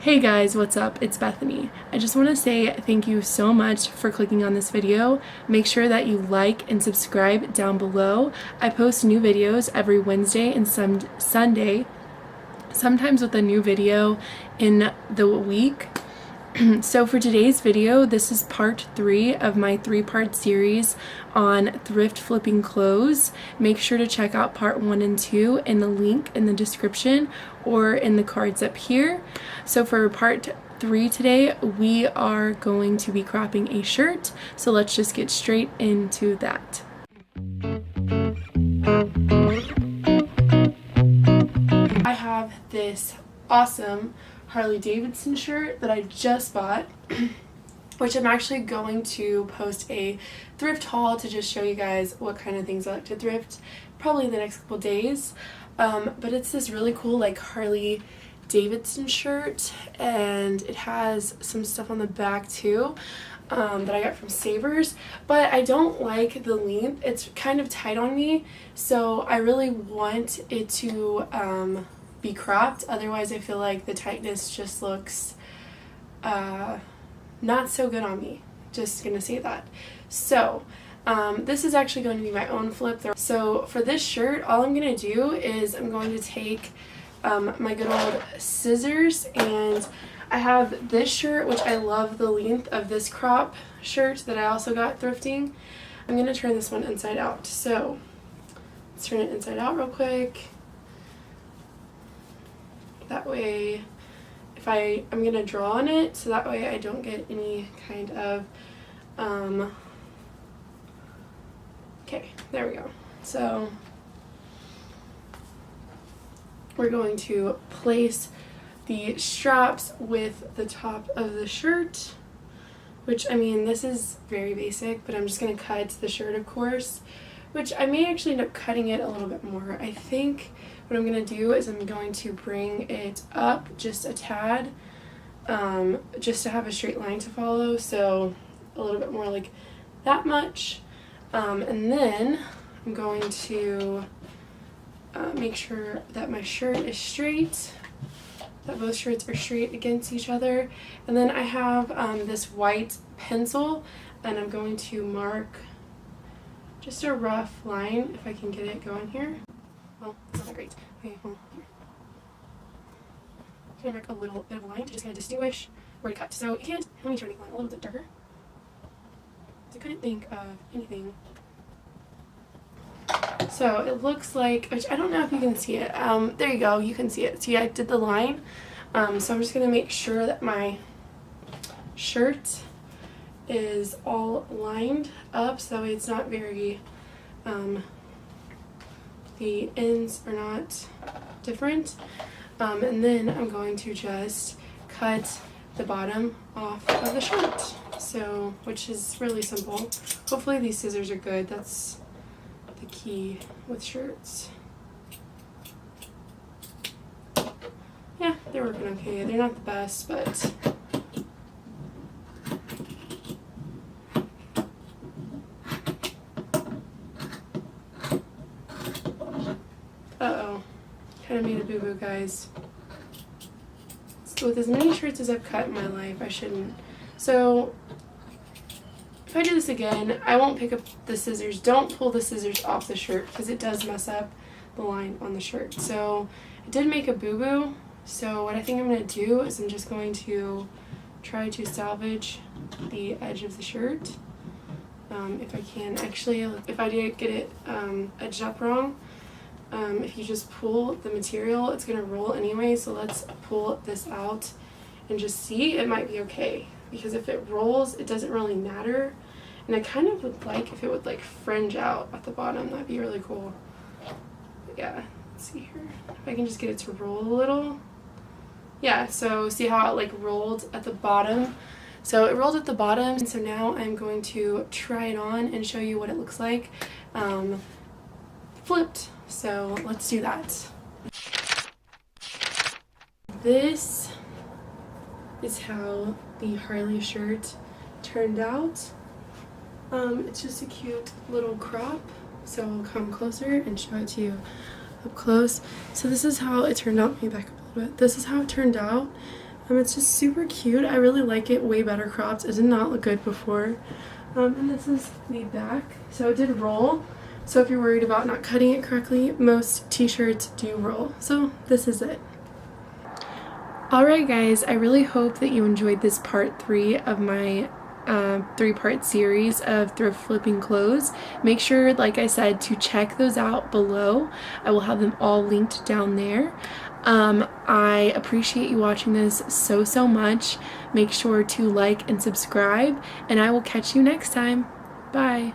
Hey guys, what's up? It's Bethany. I just want to say thank you so much for clicking on this video. Make sure that you like and subscribe down below. I post new videos every Wednesday and Sunday, sometimes with a new video in the week. So for today's video, this is part 3 of my 3-part series on thrift flipping clothes. Make sure to check out part 1 and 2 in the link in the description or in the cards up here. So for part 3 today, we are going to be cropping a shirt. So let's just get straight into that. I have this awesome Harley Davidson shirt that I just bought, which I'm actually going to post a thrift haul to just show you guys what kind of things I like to thrift probably in the next couple days. But it's this really cool like Harley Davidson shirt, and it has some stuff on the back too that I got from Savers, but I don't like the length. It's kind of tight on me, so I really want it to be cropped. Otherwise I feel like the tightness just looks not so good on me. Just gonna say that. So this is actually going to be my own flip. So for this shirt, all I'm gonna do is I'm going to take my good old scissors, and I have this shirt, which I love the length of this crop shirt that I also got thrifting. I'm gonna turn this one inside out. So let's turn it inside out real quick. That way, if I'm gonna draw on it, so that way I don't get any kind of, okay, there we go. So we're going to place the straps with the top of the shirt, which, I mean, this is very basic, but I'm just gonna cut the shirt, of course, which I may actually end up cutting it a little bit more. I think what I'm going to do is I'm going to bring it up just a tad, just to have a straight line to follow, so a little bit more like that much. And then I'm going to make sure that my shirt is straight, that both shirts are straight against each other. And then I have this white pencil, and I'm going to mark just a rough line, if I can get it going here. Well, it's not that great. Okay, well, here. I'm going to mark a little bit of a line to just kind of distinguish where to cut. So you can't, let me try to make mine a little bit darker. I couldn't think of anything. So it looks like, which I don't know if you can see it. There you go, you can see it. See, I did the line. So I'm just going to make sure that my shirt is all lined up, so that way it's not very, the ends are not different. And then I'm going to just cut the bottom off of the shirt, so, which is really simple. Hopefully these scissors are good. That's the key with shirts. Yeah, they're working okay. They're not the best, but kind of made a boo-boo, guys. So with as many shirts as I've cut in my life, I shouldn't. So if I do this again, I won't pick up the scissors. Don't pull the scissors off the shirt, because it does mess up the line on the shirt. So I did make a boo-boo. So what I think I'm going to do is I'm just going to try to salvage the edge of the shirt. If I can. Actually, if I did get it edged up wrong, if you just pull the material, it's going to roll anyway, so let's pull this out and just see. It might be okay, because if it rolls, it doesn't really matter, and I kind of would like if it would like fringe out at the bottom. That'd be really cool. But yeah, let's see here. If I can just get it to roll a little. Yeah, so see how it like rolled at the bottom? So it rolled at the bottom, and so now I'm going to try it on and show you what it looks like flipped. So let's do that. This is how the Harley shirt turned out. It's just a cute little crop, so I'll come closer and show it to you up close. So this is how it turned out. Let me back up a little bit. This is how it turned out. It's just super cute. I really like it, way better cropped. It did not look good before. And this is the back. So it did roll. So if you're worried about not cutting it correctly, most t-shirts do roll. So this is it. Alright guys, I really hope that you enjoyed this part 3 of my 3-part series of thrift flipping clothes. Make sure, like I said, to check those out below. I will have them all linked down there. I appreciate you watching this so much. Make sure to like and subscribe, and I will catch you next time. Bye.